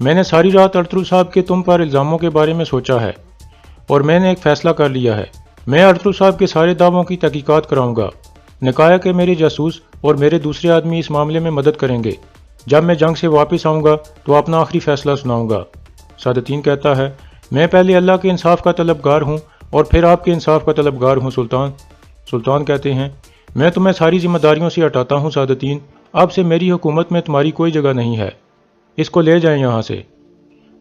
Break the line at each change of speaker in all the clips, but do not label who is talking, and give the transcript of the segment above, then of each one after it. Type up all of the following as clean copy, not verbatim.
میں نے ساری رات ارطغرل صاحب کے تم پر الزاموں کے بارے میں سوچا ہے اور میں نے ایک فیصلہ کر لیا ہے۔ میں ارطغرل صاحب کے سارے دعووں کی تحقیقات کراؤں گا۔ نے کہا کہ میرے جاسوس اور میرے دوسرے آدمی اس معاملے میں مدد کریں گے۔ جب میں جنگ سے واپس آؤں گا تو اپنا آخری فیصلہ سناؤں گا۔ سعادتین کہتا ہے، میں پہلے اللہ کے انصاف کا طلبگار ہوں اور پھر آپ کے انصاف کا طلبگار ہوں سلطان۔ سلطان کہتے ہیں، میں تمہیں ساری ذمہ داریوں سے ہٹاتا ہوں سعادتین، اب سے میری حکومت میں تمہاری کوئی جگہ نہیں ہے، اس کو لے جائیں یہاں سے۔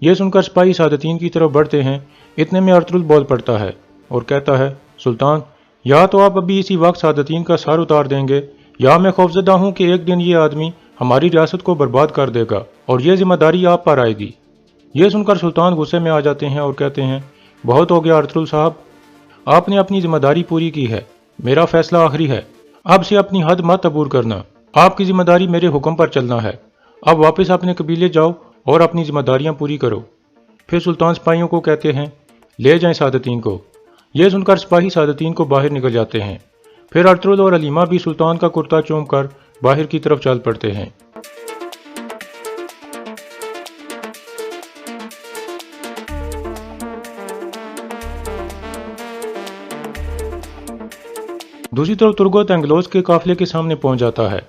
یہ سن کر سپاہی سعادتین کی طرف بڑھتے ہیں، اتنے میں ارطغرل بول پڑتا ہے اور کہتا ہے، سلطان، یا تو آپ ابھی اسی وقت سعادتین کا سر اتار دیں گے یا میں خوفزدہ ہوں کہ ایک دن یہ آدمی ہماری ریاست کو برباد کر دے گا اور یہ ذمہ داری آپ پر آئے گی۔ یہ سن کر سلطان غصے میں آ جاتے ہیں اور کہتے ہیں، بہت ہو گیا ارطغرل صاحب، آپ نے اپنی ذمہ داری پوری کی ہے، میرا فیصلہ آخری ہے، اب سے اپنی حد مت عبور کرنا، آپ کی ذمہ داری میرے حکم پر چلنا ہے، اب واپس اپنے قبیلے جاؤ اور اپنی ذمہ داریاں پوری کرو۔ پھر سلطان سپاہیوں کو کہتے ہیں، لے جائیں سعادتین کو۔ یہ سن کر سپاہی سعادتین کو باہر نکل جاتے ہیں۔ پھر ارطغرل اور علیمہ بھی سلطان کا کرتا چوم کر باہر کی طرف چل پڑتے ہیں۔ دوسری طرف ترگت انگلوس کے قافلے کے سامنے پہنچ جاتا ہے۔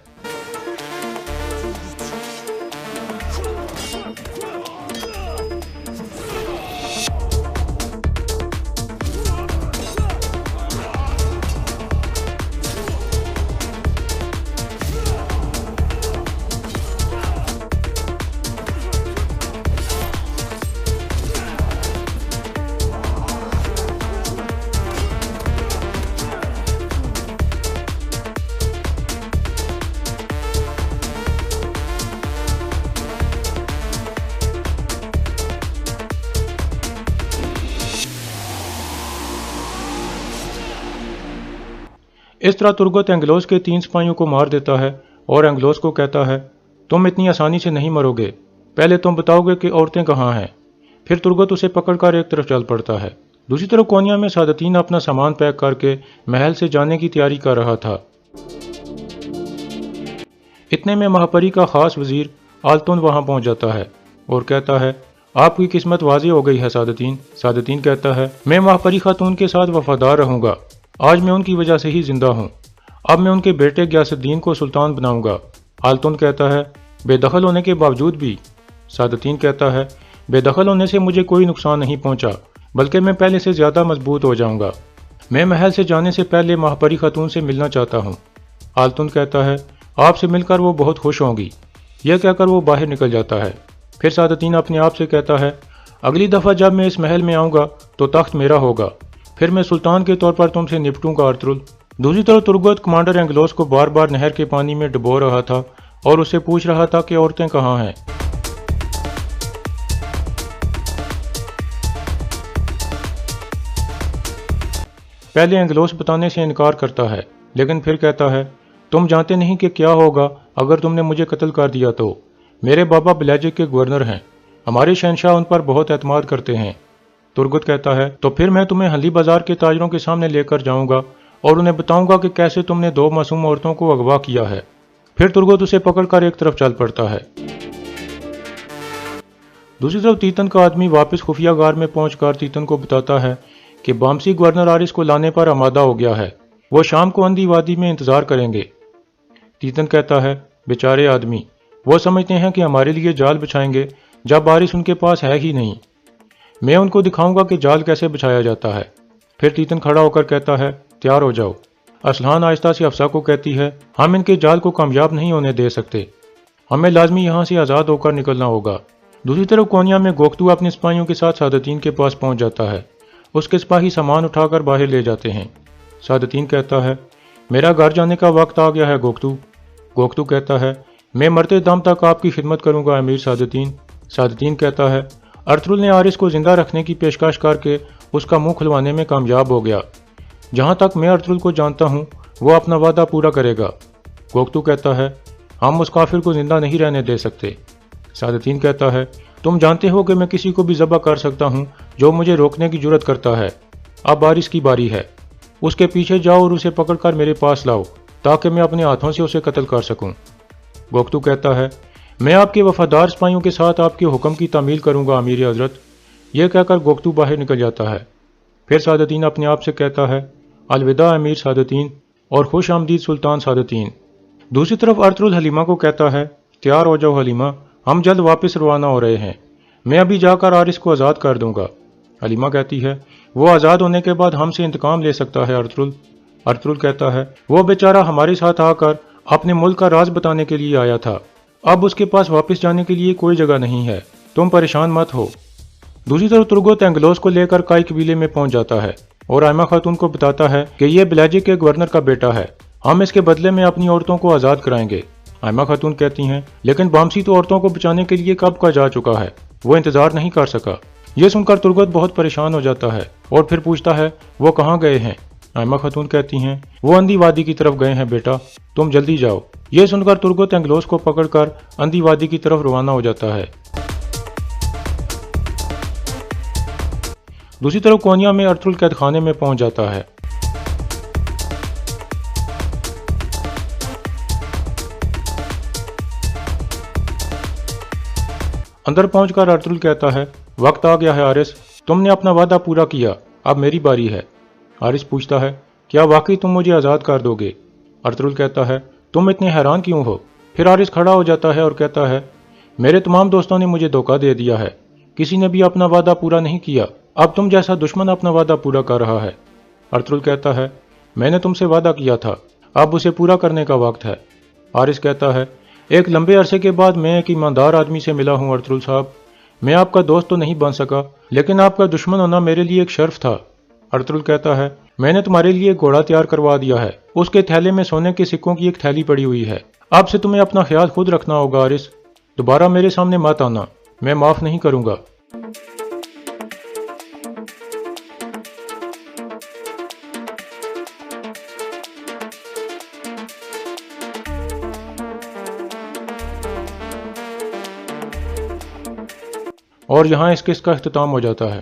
اس طرح ترگت انگلوس کے 3 سپاہیوں کو مار دیتا ہے اور انگلوس کو کہتا ہے، تم اتنی آسانی سے نہیں مرو گے، پہلے تم بتاؤ گے کہ عورتیں کہاں ہیں۔ پھر ترگت اسے پکڑ کر ایک طرف چل پڑتا ہے۔ دوسری طرف کونیا میں سعادتین اپنا سامان پیک کر کے محل سے جانے کی تیاری کر رہا تھا۔ اتنے میں مہاپری کا خاص وزیر آلتون وہاں پہنچ جاتا ہے اور کہتا ہے، آپ کی قسمت واضح ہو گئی ہے سعادتین۔ سعادتین کہتا ہے، میں مہاپری خاتون کے ساتھ وفادار رہوں گا، آج میں ان کی وجہ سے ہی زندہ ہوں، اب میں ان کے بیٹے غیاث الدین کو سلطان بناؤں گا۔ آلتون کہتا ہے، بے دخل ہونے کے باوجود بھی؟ سعادتین کہتا ہے، بے دخل ہونے سے مجھے کوئی نقصان نہیں پہنچا، بلکہ میں پہلے سے زیادہ مضبوط ہو جاؤں گا۔ میں محل سے جانے سے پہلے مہاپری خاتون سے ملنا چاہتا ہوں۔ آلتون کہتا ہے، آپ سے مل کر وہ بہت خوش ہوں گی۔ یہ کہہ کر وہ باہر نکل جاتا ہے۔ پھر سعادتین اپنے آپ سے کہتا ہے، اگلی دفعہ جب میں اس محل میں آؤں گا تو تخت میرا ہوگا، پھر میں سلطان کے طور پر تم سے نپٹوں گا ارطغرل۔ دوسری طرف ترگت کمانڈر انگلوس کو بار بار نہر کے پانی میں ڈبو رہا تھا اور اسے پوچھ رہا تھا کہ عورتیں کہاں ہیں۔ پہلے انگلوس بتانے سے انکار کرتا ہے، لیکن پھر کہتا ہے، تم جانتے نہیں کہ کیا ہوگا اگر تم نے مجھے قتل کر دیا تو۔ میرے بابا بلیجک کے گورنر ہیں، ہمارے شہنشاہ ان پر بہت اعتماد کرتے ہیں۔ ترگت کہتا ہے، تو پھر میں تمہیں ہلی بازار کے تاجروں کے سامنے لے کر جاؤں گا اور انہیں بتاؤں گا کہ کیسے تم نے 2 معصوم عورتوں کو اغوا کیا ہے۔ پھر ترگت اسے پکڑ کر ایک طرف چل پڑتا ہے۔ دوسری طرف تیتن کا آدمی واپس خفیہ غار میں پہنچ کر تیتن کو بتاتا ہے کہ بامسی گورنر آرس کو لانے پر آمادہ ہو گیا ہے، وہ شام کو اندھی وادی میں انتظار کریں گے۔ تیتن کہتا ہے، بیچارے آدمی، وہ سمجھتے ہیں کہ ہمارے لیے جال بچھائیں گے جب آرس ان کے پاس ہے ہی نہیں، میں ان کو دکھاؤں گا کہ جال کیسے بچھایا جاتا ہے۔ پھر تیتن کھڑا ہو کر کہتا ہے، تیار ہو جاؤ۔ اسلحان آہستہ سے افسا کو کہتی ہے، ہم ان کے جال کو کامیاب نہیں ہونے دے سکتے، ہمیں لازمی یہاں سے آزاد ہو کر نکلنا ہوگا۔ دوسری طرف کونیا میں گوکتو اپنے سپاہیوں کے ساتھ سعادتین کے پاس پہنچ جاتا ہے، اس کے سپاہی سامان اٹھا کر باہر لے جاتے ہیں۔ سعادتین کہتا ہے، میرا گھر جانے کا وقت آ گیا ہے گوکتو۔ گوکتو کہتا ہے، میں مرتے دم تک آپ کی خدمت کروں گا امیر سعادتین۔ سعادتین کہتا ہے، ارطغرل نے آرس کو زندہ رکھنے کی پیشکش کر کے اس کا منہ کھلوانے میں کامیاب ہو گیا، جہاں تک میں ارطغرل کو جانتا ہوں وہ اپنا وعدہ پورا کرے گا۔ گوکتو کہتا ہے، ہم اس کافر کو زندہ نہیں رہنے دے سکتے۔ سعادتین کہتا ہے، تم جانتے ہو کہ میں کسی کو بھی ذبح کر سکتا ہوں جو مجھے روکنے کی جرت کرتا ہے، اب آرس کی باری ہے، اس کے پیچھے جاؤ اور اسے پکڑ کر میرے پاس لاؤ تاکہ میں اپنے ہاتھوں سے اسے قتل کر سکوں۔ گوکتو کہتا ہے، میں آپ کے وفادار سپاہیوں کے ساتھ آپ کے حکم کی تعمیل کروں گا امیر حضرت۔ یہ کہہ کر گوگتو باہر نکل جاتا ہے۔ پھر سعادتین اپنے آپ سے کہتا ہے الوداع امیر سعادتین اور خوش آمدید سلطان سعادتین۔ دوسری طرف ارطغرل حلیمہ کو کہتا ہے تیار ہو جاؤ حلیمہ، ہم جلد واپس روانہ ہو رہے ہیں، میں ابھی جا کر آرس کو آزاد کر دوں گا۔ حلیمہ کہتی ہے وہ آزاد ہونے کے بعد ہم سے انتقام لے سکتا ہے ارطغرل۔ ارطغرل کہتا ہے وہ بیچارہ ہمارے ساتھ آ کر اپنے ملک کا راز بتانے کے لیے آیا تھا، اب اس کے پاس واپس جانے کے لیے کوئی جگہ نہیں ہے، تم پریشان مت ہو۔ دوسری طرف ترگوت اینگلوس کو لے کر کائی قبیلے میں پہنچ جاتا ہے اور آئمہ خاتون کو بتاتا ہے کہ یہ بلاجی کے گورنر کا بیٹا ہے، ہم اس کے بدلے میں اپنی عورتوں کو آزاد کرائیں گے۔ آئمہ خاتون کہتی ہیں لیکن بامسی تو عورتوں کو بچانے کے لیے کب کا جا چکا ہے، وہ انتظار نہیں کر سکا۔ یہ سن کر ترگوت بہت پریشان ہو جاتا ہے اور پھر پوچھتا ہے وہ کہاں گئے ہیں؟ آئمہ خاتون کہتی ہیں وہ اندھی وادی کی طرف گئے ہیں بیٹا، تم جلدی جاؤ۔ یہ سن کر ترگوت اینگلوس کو پکڑ کر اندھی وادی کی طرف روانہ ہو جاتا ہے۔ دوسری طرف کونیا میں ارطغرل قید خانے میں پہنچ جاتا ہے۔ اندر پہنچ کر ارطغرل کہتا ہے وقت آ گیا ہے آرس، تم نے اپنا وعدہ پورا کیا، اب میری باری ہے۔ آرس پوچھتا ہے کیا واقعی تم مجھے آزاد کر دو گے؟ ارطغرل کہتا ہے تم اتنے حیران کیوں ہو؟ پھر آرس کھڑا ہو جاتا ہے اور کہتا ہے میرے تمام دوستوں نے مجھے دھوکہ دے دیا ہے، کسی نے بھی اپنا وعدہ پورا نہیں کیا، اب تم جیسا دشمن اپنا وعدہ پورا کر رہا ہے۔ ارطغرل کہتا ہے میں نے تم سے وعدہ کیا تھا، اب اسے پورا کرنے کا وقت ہے۔ آرس کہتا ہے ایک لمبے عرصے کے بعد میں ایک ایماندار آدمی سے ملا ہوں ارطغرل صاحب، میں آپ کا دوست تو نہیں بن سکا لیکن آپ کا دشمن ہونا میرے لیے ایک شرف تھا۔ ارطغرل کہتا ہے میں نے تمہارے لیے ایک گھوڑا تیار کروا دیا ہے، اس کے تھیلے میں سونے کے سکوں کی ایک تھیلی پڑی ہوئی ہے، اب سے تمہیں اپنا خیال خود رکھنا ہوگا آرس، دوبارہ میرے سامنے مت آنا، میں معاف نہیں کروں گا۔ اور یہاں اس قسط کا اختتام ہو جاتا ہے۔